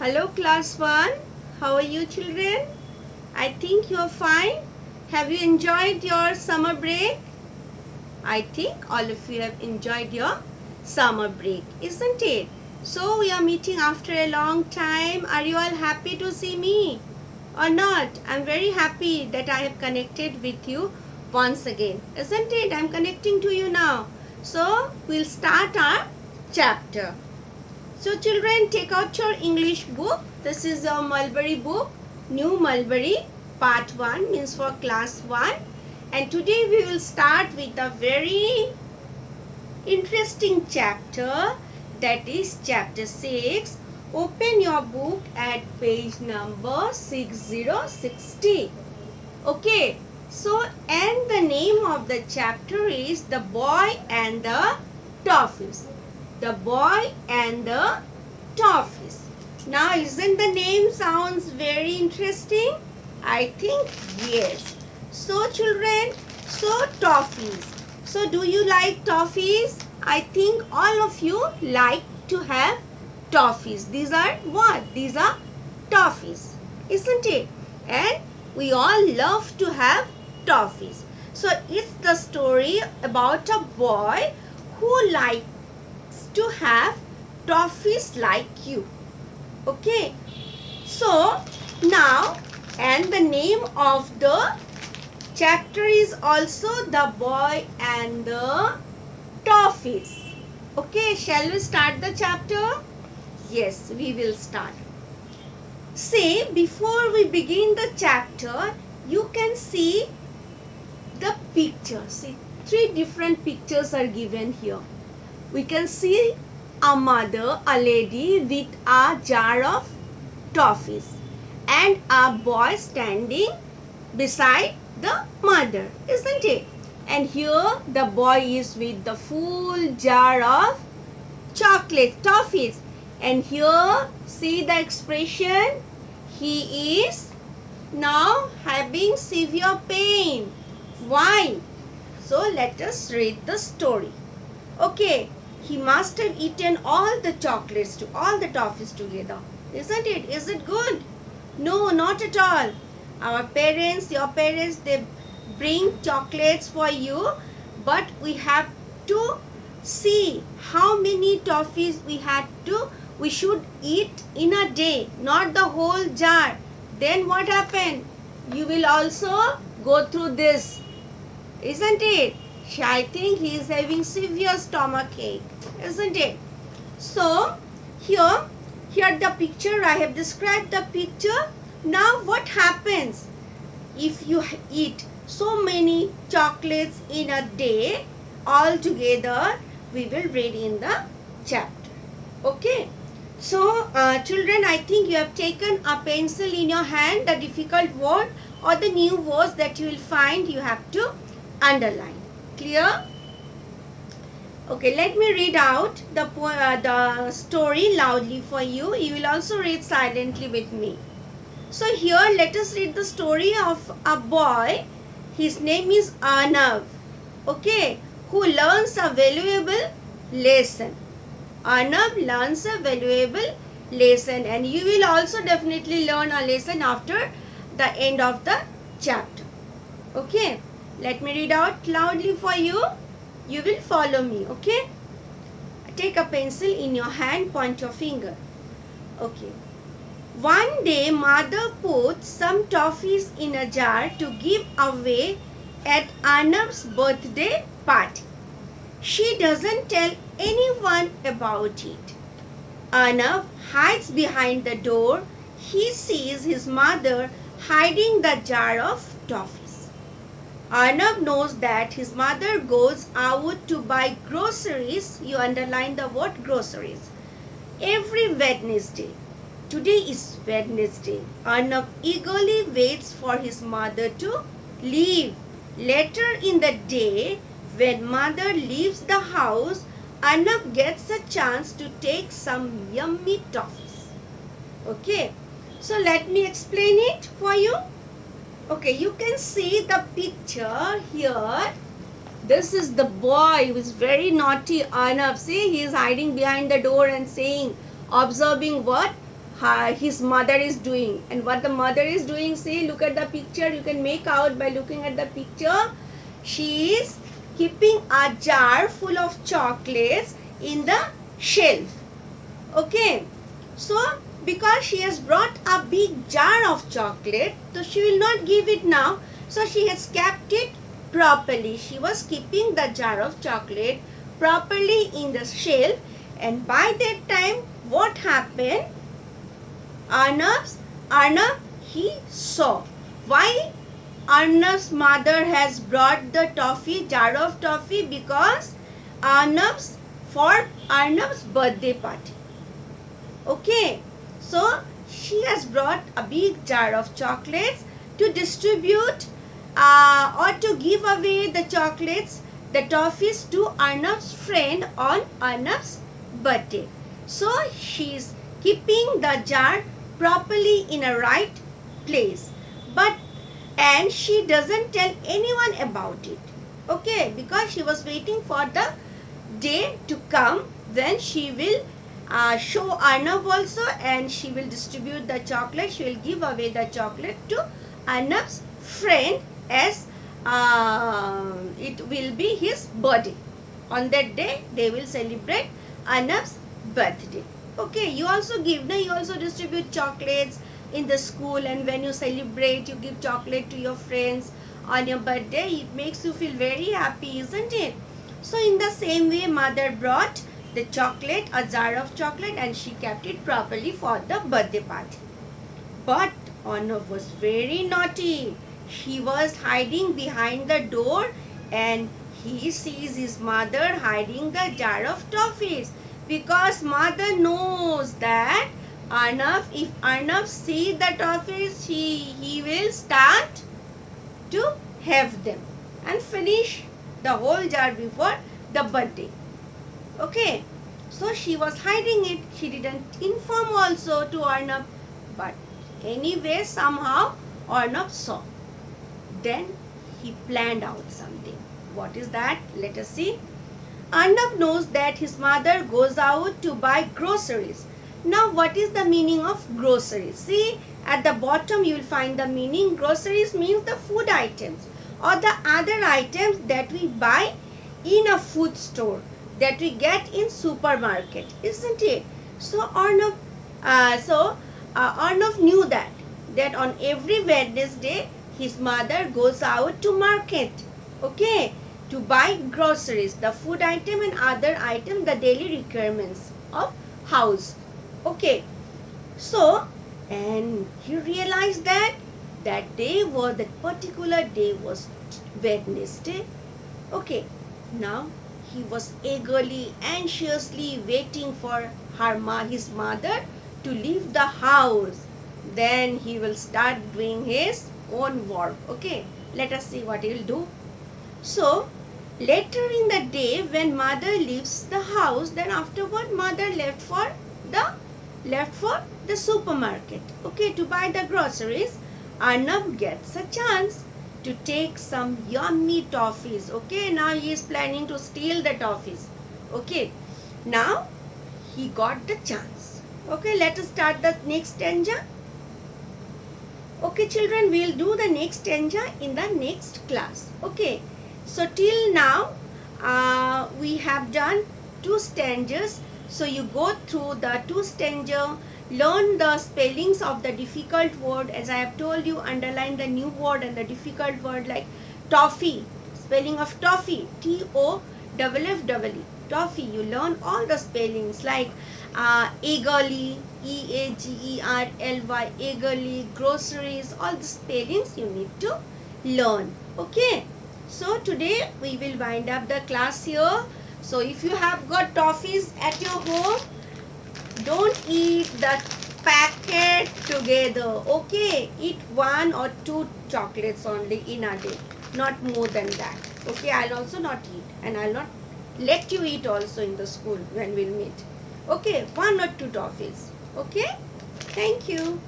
Hello class 1. How are you children? I think you are fine. Have you enjoyed your summer break? I think all of you have enjoyed your summer break, isn't it? So we are meeting after a long time. Are you all happy to see me or not? I'm very happy that I have connected with you once again, isn't it? I'm connecting to you now. So we'll start our chapter. So children, take out your English book. This is your Mulberry book, New Mulberry, part 1, means for class 1. And today we will start with a very interesting chapter, that is chapter 6. Open your book at page number 6060. Okay, so and the name of the chapter is The Boy and the Toffees. The Boy and the Toffees. Now, isn't the name sounds very interesting? I think yes. So children, toffees. So do you like toffees? I think all of you like to have toffees. These are what? These are toffees, isn't it? And we all love to have toffees. So it's the story about a boy who likes to have toffees like you. Okay. So now, and the name of the chapter is also The Boy and the Toffees. Okay, shall we start the chapter? Yes, we will start. See, before we begin the chapter, you can see the picture. See, 3 different pictures are given here. We can see a mother, a lady with a jar of toffees and a boy standing beside the mother, isn't it? And here the boy is with the full jar of chocolate toffees, and here see the expression, he is now having severe pain. Why? So let us read the story. Okay, he must have eaten all the chocolates to all the toffees together, isn't it? Is it good? No, not at all. Our parents, your parents, they bring chocolates for you, but we have to see how many toffees we should eat in a day, not the whole jar. Then what happened? You will also go through this, isn't it? I think he is having severe stomach ache, isn't it? So here the picture, I have described the picture. Now what happens if you eat so many chocolates in a day? All together we will read in the chapter. Okay. So children, I think you have taken a pencil in your hand. The difficult word or the new words that you will find, you have to underline. Clear? Okay, let me read out the story loudly for you. You will also read silently with me. So here let us read the story of a boy. His name is Arnav. Okay, who learns a valuable lesson. Arnav learns a valuable lesson, and you will also definitely learn a lesson after the end of the chapter. Okay, let me read out loudly for you. You will follow me, okay? Take a pencil in your hand, point your finger. Okay. One day, mother put some toffees in a jar to give away at Arnav's birthday party. She doesn't tell anyone about it. Arnav hides behind the door. He sees his mother hiding the jar of toffees. Arnav knows that his mother goes out to buy groceries. You underline the word groceries. Every Wednesday. Today is Wednesday. Arnav eagerly waits for his mother to leave. Later in the day, when mother leaves the house, Arnav gets a chance to take some yummy toffees. Okay, so let me explain it for you. Okay, you can see the picture here. This is the boy who is very naughty, Arnav. See, he is hiding behind the door and saying, observing what? his mother is doing. And what the mother is doing, see, look at the picture, you can make out by looking at the picture. She is keeping a jar full of chocolates in the shelf. Okay, so because she has brought a big jar of chocolate, so she will not give it now, so she has kept it properly. She was keeping the jar of chocolate properly in the shelf, and by that time what happened? Arnab, he saw. Why Arnab's mother has brought the toffee, jar of toffee? Because for Arnab's birthday party. Okay, so she has brought a big jar of chocolates to distribute or to give away the chocolates, the toffees to Arnab's friend on Arnab's birthday. So she is keeping the jar properly in a right place, and she doesn't tell anyone about it. Okay, because she was waiting for the day to come when she will show Arnab also, and she will distribute the chocolate. She will give away the chocolate to Arnab's friend as it will be his birthday. On that day, they will celebrate Arnab's birthday. Okay, you also give, you also distribute chocolates in the school, and when you celebrate, you give chocolate to your friends on your birthday. It makes you feel very happy, isn't it? So in the same way, mother brought the chocolate, a jar of chocolate, and she kept it properly for the birthday party. But Arnab was very naughty. He was hiding behind the door, and he sees his mother hiding the jar of toffees, because mother knows that if Arnab sees the toffees, he will start to have them and finish the whole jar before the birthday. Okay, so she was hiding it. She didn't inform also to Arnab, but anyway, somehow Arnab saw. Then he planned out something. What is that? Let us see. Arnab knows that his mother goes out to buy groceries. Now, what is the meaning of groceries? See, at the bottom you will find the meaning. Groceries means the food items or the other items that we buy in a food store, that we get in supermarket, isn't it? So Arnab knew that on every Wednesday his mother goes out to market, okay, to buy groceries, the food item and other item, the daily requirements of house. Okay, so, and he realized that that particular day was Wednesday. Okay, now he was eagerly, anxiously waiting for his mother to leave the house. Then he will start doing his own work. Okay, let us see what he will do. So, later in the day, when mother leaves the house, then afterward mother left for the supermarket, okay, to buy the groceries. Arnab gets a chance to take some yummy toffees. Okay, now he is planning to steal the toffees. Okay, now he got the chance. Okay, let us start the next stanza. Okay, children, we will do the next stanza in the next class. Okay, so till now we have done 2 stanzas. So you go through the 2 stanzas, learn the spellings of the difficult word. As I have told you, underline the new word and the difficult word like toffee, spelling of toffee, T-O-F-F-E, toffee. You learn all the spellings like eagerly, E-A-G-E-R-L-Y, eagerly, groceries, all the spellings you need to learn. Okay, so today we will wind up the class here. So if you have got toffees at your home, don't eat the packet together. Okay, eat 1 or 2 chocolates only in a day, not more than that. Okay, I'll also not eat, and I'll not let you eat also in the school when we'll meet. Okay, 1 or 2 toffees. Okay, thank you.